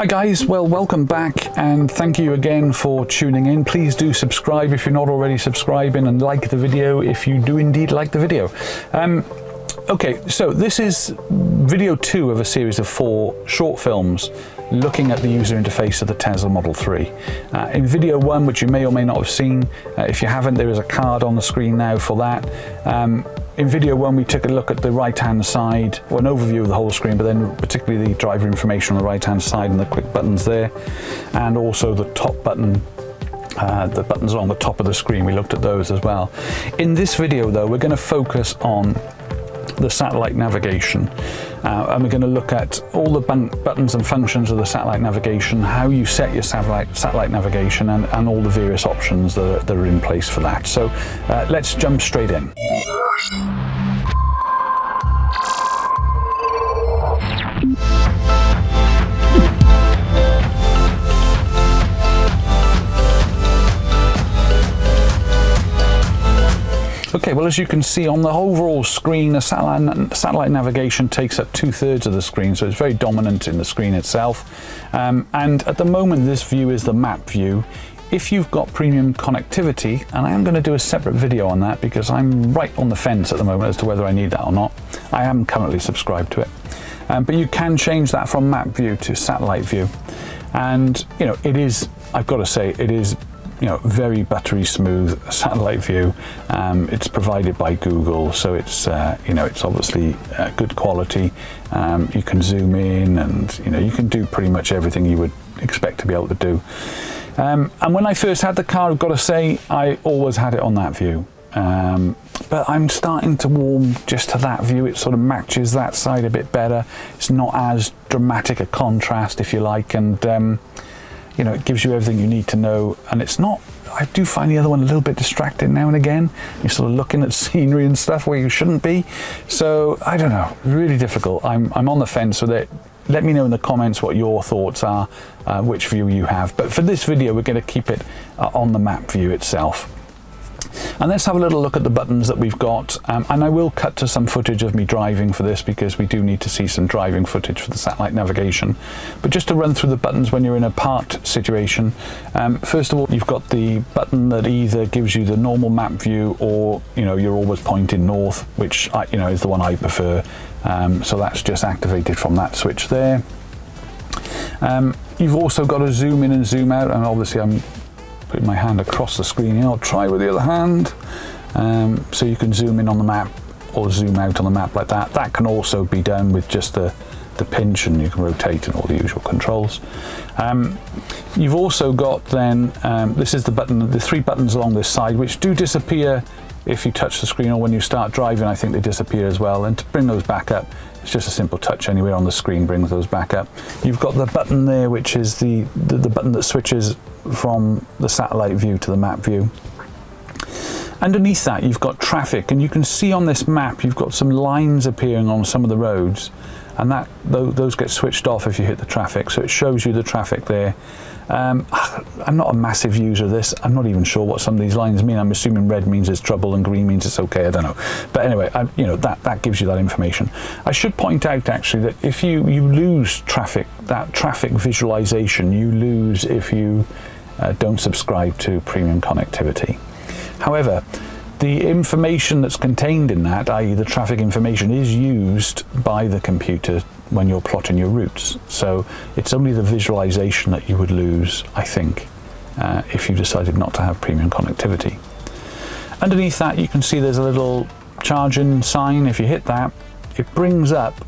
Hi guys, well, welcome back and thank you again for tuning in. Please do subscribe if you're not already subscribing, and like the video if you do indeed like the video. Okay, so this is video 2 of a series of 4 short films looking at the user interface of the Tesla Model 3. In video 1, which you may or may not have seen, if you haven't, there is a card on the screen now for that. In video 1, we took a look at the right-hand side, or an overview of the whole screen, but then particularly the driver information on the right-hand side and the quick buttons there, and also the top button. The buttons on the top of the screen, we looked at those as well. In this video, though, we're going to focus on the satellite navigation, and we're going to look at all the buttons and functions of the satellite navigation, how you set your satellite navigation, and all the various options that are in place for that. So let's jump straight in. Okay, well, as you can see on the overall screen, the satellite navigation takes up 2/3 of the screen, so it's very dominant in the screen itself. And at the moment, this view is the map view. If you've got premium connectivity, and I am going to do a separate video on that because I'm right on the fence at the moment as to whether I need that or not. I am currently subscribed to it. But you can change that from map view to satellite view. And, you know, it is, I've got to say, it is, you know, very buttery smooth satellite view. It's provided by Google, so it's you know, it's obviously good quality. You can zoom in, and you know, you can do pretty much everything you would expect to be able to do. And when I first had the car, I've got to say, I always had it on that view. But I'm starting to warm just to that view. It sort of matches that side a bit better. It's not as dramatic a contrast, if you like, and you know, it gives you everything you need to know, and it's not, I do find the other one a little bit distracting now and again. You're sort of looking at scenery and stuff where you shouldn't be. So I don't know, really difficult. I'm on the fence with it. Let me know in the comments what your thoughts are, which view you have. But for this video, we're going to keep it on the map view itself. And let's have a little look at the buttons that we've got, and I will cut to some footage of me driving for this because we do need to see some driving footage for the satellite navigation. But just to run through the buttons when you're in a parked situation, first of all, you've got the button that either gives you the normal map view, or you know, you're always pointing north, which you know, is the one I prefer. So that's just activated from that switch there. You've also got to zoom in and zoom out, and obviously I'm putting my hand across the screen here. I'll try with the other hand. So you can zoom in on the map or zoom out on the map like that. That can also be done with just the pinch, and you can rotate and all the usual controls. You've also got then, this is the button, the 3 buttons along this side, which do disappear if you touch the screen, or when you start driving, I think they disappear as well. And to bring those back up, it's just a simple touch anywhere on the screen brings those back up. You've got the button there, which is the button that switches from the satellite view to the map view. Underneath that, you've got traffic, and you can see on this map you've got some lines appearing on some of the roads, and those get switched off if you hit the traffic, so it shows you the traffic there. I'm not a massive user of this. I'm not even sure what some of these lines mean. I'm assuming red means it's trouble and green means it's okay. I don't know. But anyway, you know, that gives you that information. I should point out actually that if you lose traffic, that traffic visualization, you lose if you don't subscribe to premium connectivity. However, the information that's contained in that, i.e. the traffic information, is used by the computer when you're plotting your routes. So it's only the visualization that you would lose, I think, if you decided not to have premium connectivity. Underneath that, you can see there's a little charging sign. If you hit that, it brings up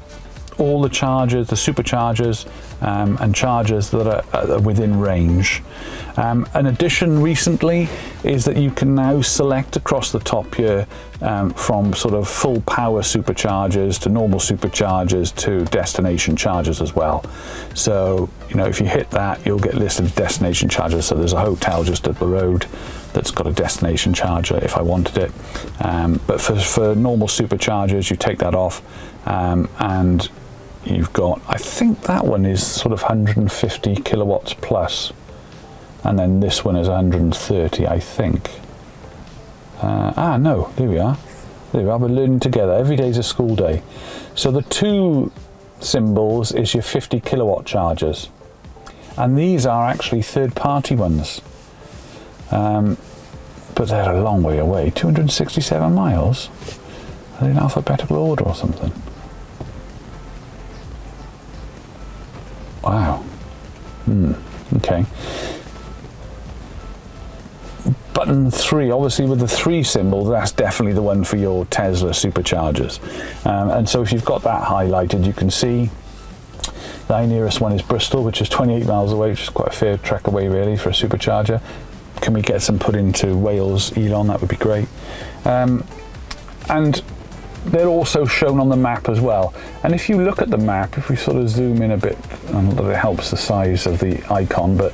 all the chargers, the superchargers, and chargers that are within range. An addition recently is that you can now select across the top here from sort of full power superchargers to normal superchargers to destination chargers as well. So, you know, if you hit that, you'll get listed destination chargers. So there's a hotel just up the road that's got a destination charger if I wanted it. But for normal superchargers, you take that off, and you've got, I think that one is sort of 150 kilowatts plus, and then this one is 130, I think. No, here we are. There we are, we're learning together. Every day's a school day. So the 2 symbols is your 50 kilowatt chargers. and these are actually third-party ones, but they're a long way away. 267 miles. Are they in alphabetical order or something? Wow. Okay. Button 3, obviously with the 3 symbol, that's definitely the one for your Tesla superchargers. And so if you've got that highlighted, you can see the nearest one is Bristol, which is 28 miles away, which is quite a fair trek away really for a supercharger. Can we get some put into Wales, Elon? That would be great. And they're also shown on the map as well. And if you look at the map, if we sort of zoom in a bit, not that it helps the size of the icon, but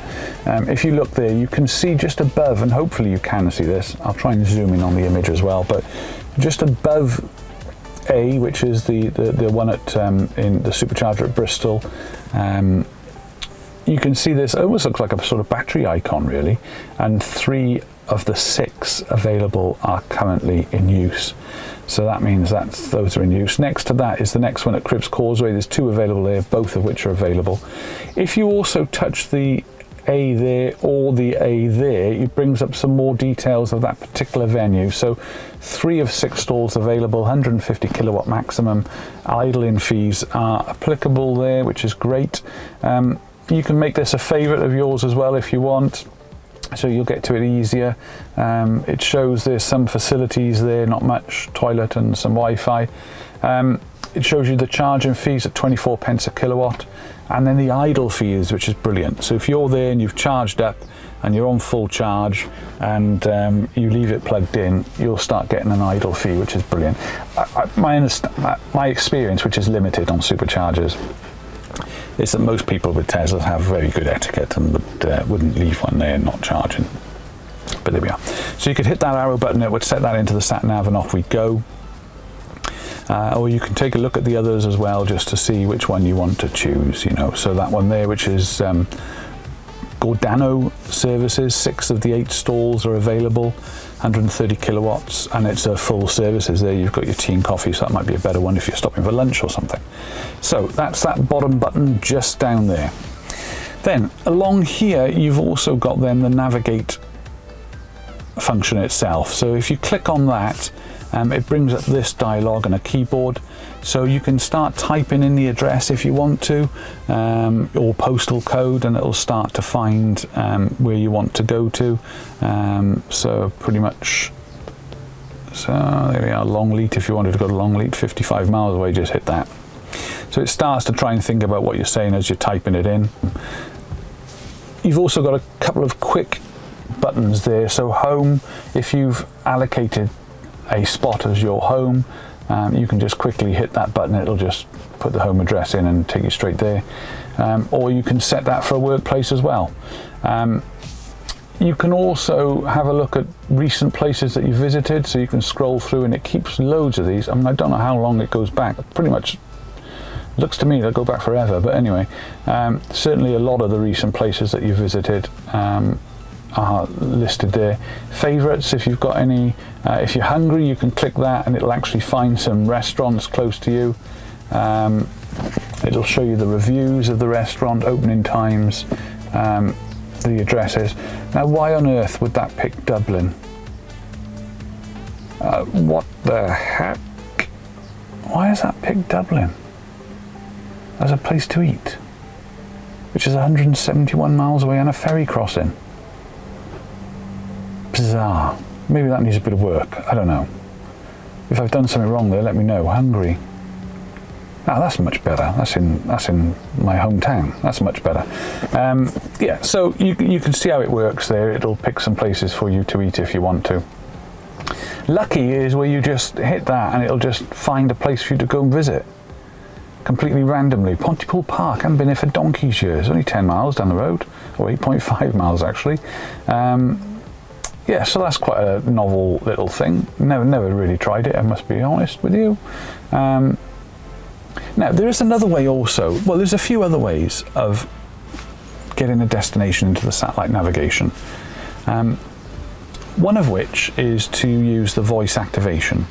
if you look there, you can see just above, and hopefully you can see this, I'll try and zoom in on the image as well, but just above A, which is the one at in the supercharger at Bristol, you can see this, it almost looks like a sort of battery icon really, and 3 of the 6 available are currently in use. So that means those are in use. Next to that is the next one at Crips Causeway. There's 2 available there, both of which are available. If you also touch the A there or the A there, it brings up some more details of that particular venue. So 3 of 6 stalls available, 150 kilowatt maximum. Idling fees are applicable there, which is great. You can make this a favorite of yours as well if you want, so you'll get to it easier. It shows there's some facilities there, not much, toilet and some Wi-Fi. It shows you the charging fees at 24 pence a kilowatt, and then the idle fees, which is brilliant. So if you're there and you've charged up and you're on full charge and you leave it plugged in, you'll start getting an idle fee, which is brilliant. My experience, which is limited on superchargers, is that most people with Teslas have very good etiquette and wouldn't leave one there not charging. But there we are. So you could hit that arrow button, it would set that into the Sat Nav, and off we go. Or you can take a look at the others as well, just to see which one you want to choose, you know. So that one there, which is Gordano services, 6 of the 8 stalls are available, 130 kilowatts, and it's a full services there. You've got your tea and coffee, so that might be a better one if you're stopping for lunch or something. So that's that bottom button just down there. Then along here, you've also got then the navigate function itself. So if you click on that, it brings up this dialog and a keyboard, so you can start typing in the address if you want to, or postal code, and it'll start to find where you want to go to. So pretty much, so there we are, Longleat. If you wanted to go to Longleat, 55 miles away, just hit that. So it starts to try and think about what you're saying as you're typing it in. You've also got a couple of quick buttons there. So home, if you've allocated a spot as your home, you can just quickly hit that button. It'll just put the home address in and take you straight there. Or you can set that for a workplace as well. You can also have a look at recent places that you visited, so you can scroll through, and it keeps loads of these. I mean, I don't know how long it goes back. Pretty much looks to me they'll go back forever, but anyway, certainly a lot of the recent places that you visited are listed there. Favorites, if you've got any, if you're hungry, you can click that and it'll actually find some restaurants close to you. It'll show you the reviews of the restaurant, opening times, the addresses. Now, why on earth would that pick Dublin? What the heck? Why does that pick Dublin as a place to eat, which is 171 miles away and a ferry crossing? Bizarre. Maybe that needs a bit of work. I don't know. If I've done something wrong there, let me know. Hungry. Ah, that's much better. That's in my hometown. That's much better. Yeah, so you can see how it works there. It'll pick some places for you to eat if you want to. Lucky is where you just hit that and it'll just find a place for you to go and visit. Completely randomly. Pontypool Park. I haven't been there for donkey's years. Only 10 miles down the road. Or 8.5 miles actually. Yeah, so that's quite a novel little thing. Never really tried it, I must be honest with you. Now, there is another way also. Well, there's a few other ways of getting a destination into the satellite navigation. One of which is to use the voice activation.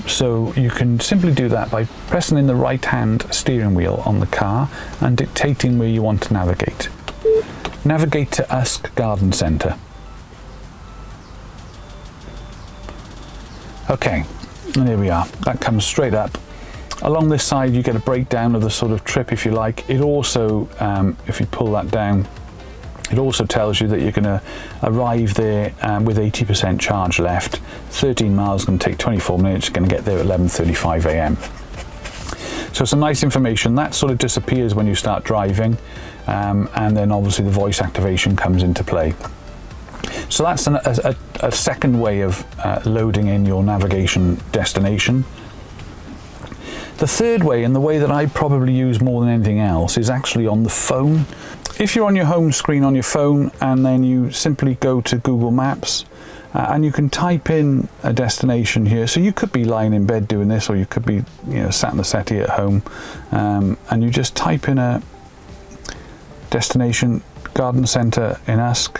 So you can simply do that by pressing in the right-hand steering wheel on the car and dictating where you want to navigate. navigate to Usk Garden Centre. Okay, and here we are. That comes straight up. Along this side you get a breakdown of the sort of trip, if you like. It also, if you pull that down, it also tells you that you're going to arrive there with 80% charge left. 13 miles, going to take 24 minutes, you're going to get there at 11:35 a.m. So some nice information. That sort of disappears when you start driving, and then obviously the voice activation comes into play. So that's a second way of loading in your navigation destination. The third way, and the way that I probably use more than anything else, is actually on the phone. If you're on your home screen on your phone, and then you simply go to Google Maps, and you can type in a destination here. So you could be lying in bed doing this, or you could be, sat in the settee at home, and you just type in a destination, Garden Centre in Usk,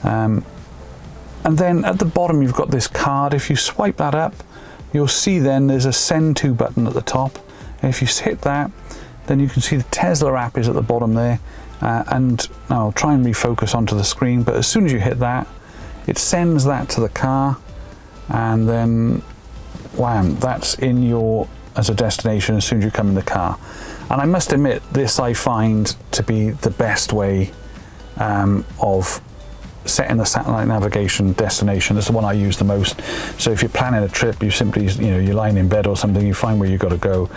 and then at the bottom you've got this card. If you swipe that up, you'll see then there's a send to button at the top, and if you hit that, then you can see the Tesla app is at the bottom there, and now I'll try and refocus onto the screen, but as soon as you hit that, it sends that to the car, and then wham, that's in as a destination as soon as you come in the car. And I must admit, this I find to be the best way of setting the satellite navigation destination. It's the one I use the most. So if you're planning a trip, you simply, you're lying in bed or something, you find where you've got to go,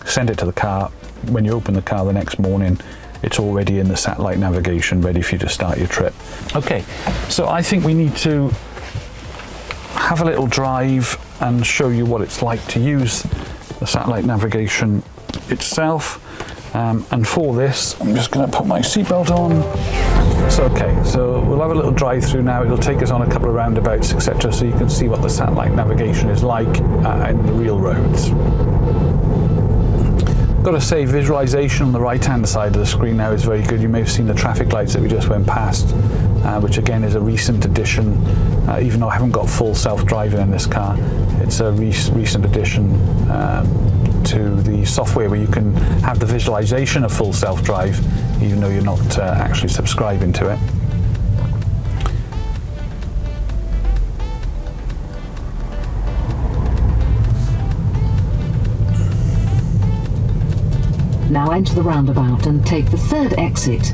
send it to the car. When you open the car the next morning, it's already in the satellite navigation, ready for you to start your trip. Okay, so I think we need to have a little drive and show you what it's like to use the satellite navigation itself. And for this, I'm just going to put my seatbelt on. So we'll have a little drive through now. It'll take us on a couple of roundabouts, etc., so you can see what the satellite navigation is like in the real roads. Got to say, visualization on the right hand side of the screen now is very good. You may have seen the traffic lights that we just went past, which again is a recent addition. Even though I haven't got full self-driving in this car, it's a recent addition to the software where you can have the visualization of full self-drive, even though you're not actually subscribing to it. Now enter the roundabout and take the third exit.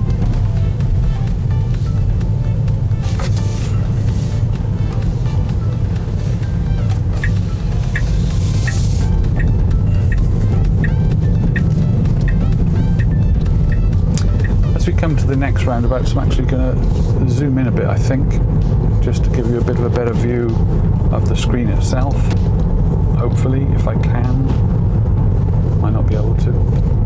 As we come to the next roundabout, I'm actually going to zoom in a bit, I think, just to give you a bit of a better view of the screen itself. Hopefully, if I can. Might not be able to.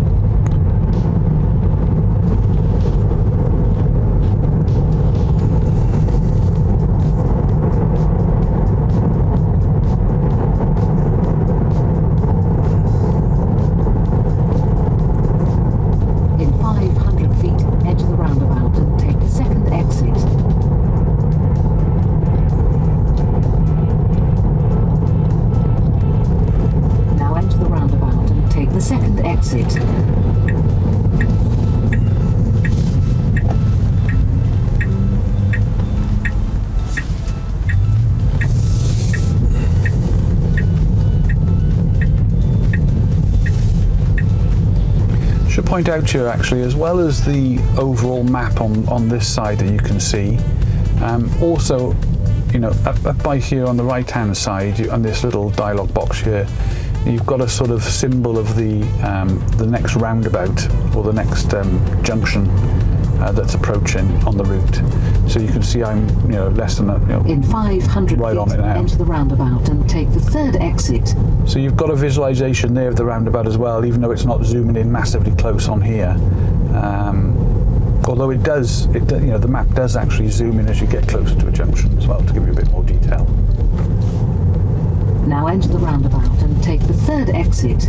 Should point out here, actually, as well as the overall map on this side that you can see, also, up by here on the right hand side, on this little dialog box here, you've got a sort of symbol of the next roundabout, or the next junction that's approaching on the route. So you can see I'm less than in 500 right feet, on it now. Enter the roundabout and take the third exit. So you've got a visualization there of the roundabout as well, even though it's not zooming in massively close on here. Although the map does actually zoom in as you get closer to a junction as well, to give you a bit more detail. Now enter the roundabout and take the third exit.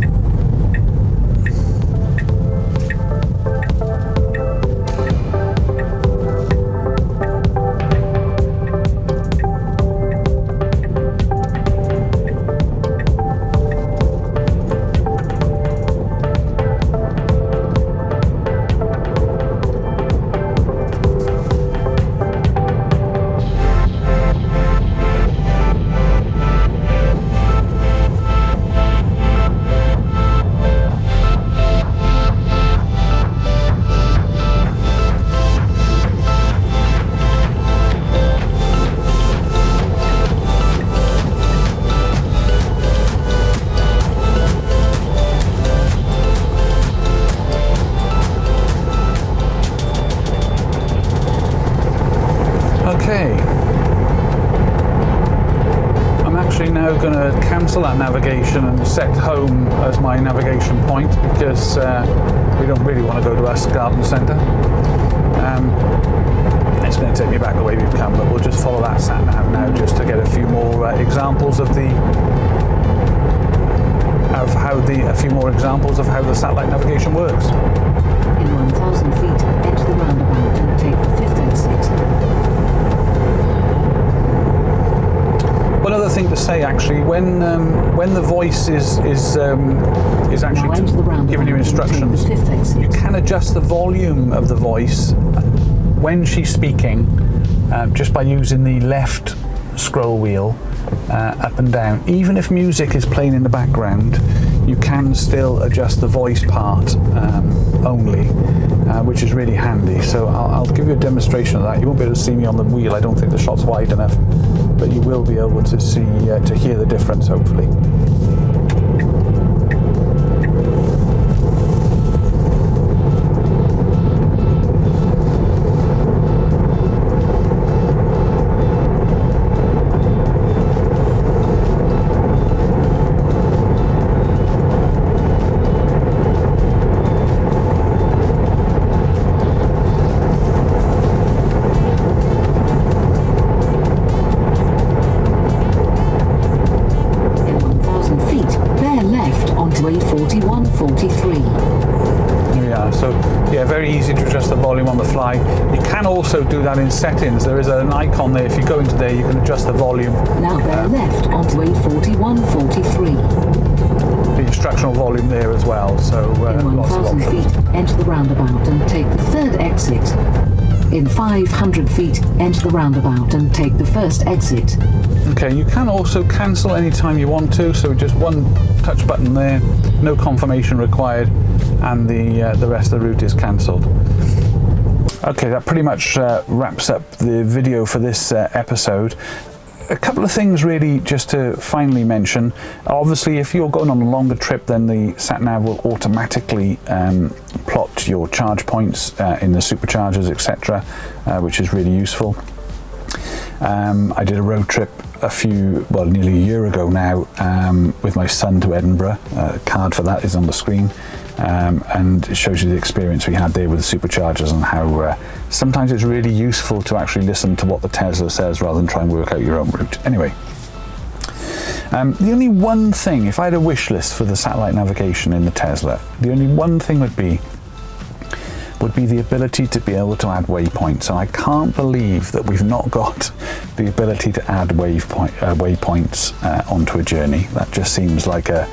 Okay. I'm actually now going to cancel that navigation and set home as my navigation point because we don't really want to go to Usk Garden Centre. It's going to take me back the way we've come, but we'll just follow that Sat Nav now just to get a few more examples of how the satellite navigation works. In 1,000 feet, enter the roundabout and take the 5th exit. One other thing to say, actually, when the voice is actually giving you instructions, you can adjust the volume of the voice when she's speaking just by using the left scroll wheel up and down. Even if music is playing in the background, you can still adjust the voice part only, which is really handy. So I'll give you a demonstration of that. You won't be able to see me on the wheel. I don't think the shot's wide enough, but you will be able to see to hear the difference, hopefully. Very easy to adjust the volume on the fly. You can also do that in settings. There is an icon there. If you go into there, you can adjust the volume. Now bear left onto A4143. The instructional volume there as well. So in 1,000 feet, enter the roundabout and take the 3rd exit. In 500 feet, enter the roundabout and take the 1st exit. Okay, you can also cancel anytime you want to, so just one touch button there, no confirmation required, and the rest of the route is cancelled. Okay, that pretty much wraps up the video for this episode. A couple of things really just to finally mention. Obviously, if you're going on a longer trip, then the Sat Nav will automatically plot your charge points in the superchargers, etc., which is really useful. I did a road trip nearly a year ago now with my son to Edinburgh. A card for that is on the screen, and it shows you the experience we had there with the superchargers and how sometimes it's really useful to actually listen to what the Tesla says rather than try and work out your own route. Anyway, the only one thing, if I had a wish list for the satellite navigation in the Tesla, the only one thing would be the ability to be able to add waypoints. And I can't believe that we've not got the ability to add waypoints onto a journey. That just seems like a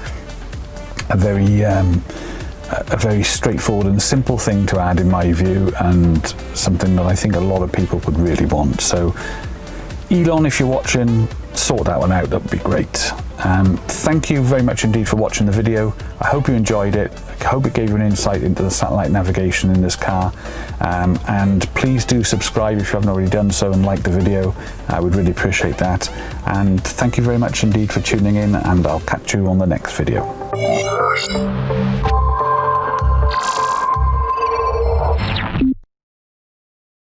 very straightforward and simple thing to add in my view, and something that I think a lot of people would really want. So Elon, if you're watching, sort that one out, that would be great. Thank you very much indeed for watching the video. I hope you enjoyed it. I hope it gave you an insight into the satellite navigation in this car, and please do subscribe if you haven't already done so, and like the video. I would really appreciate that. And thank you very much indeed for tuning in, and I'll catch you on the next video.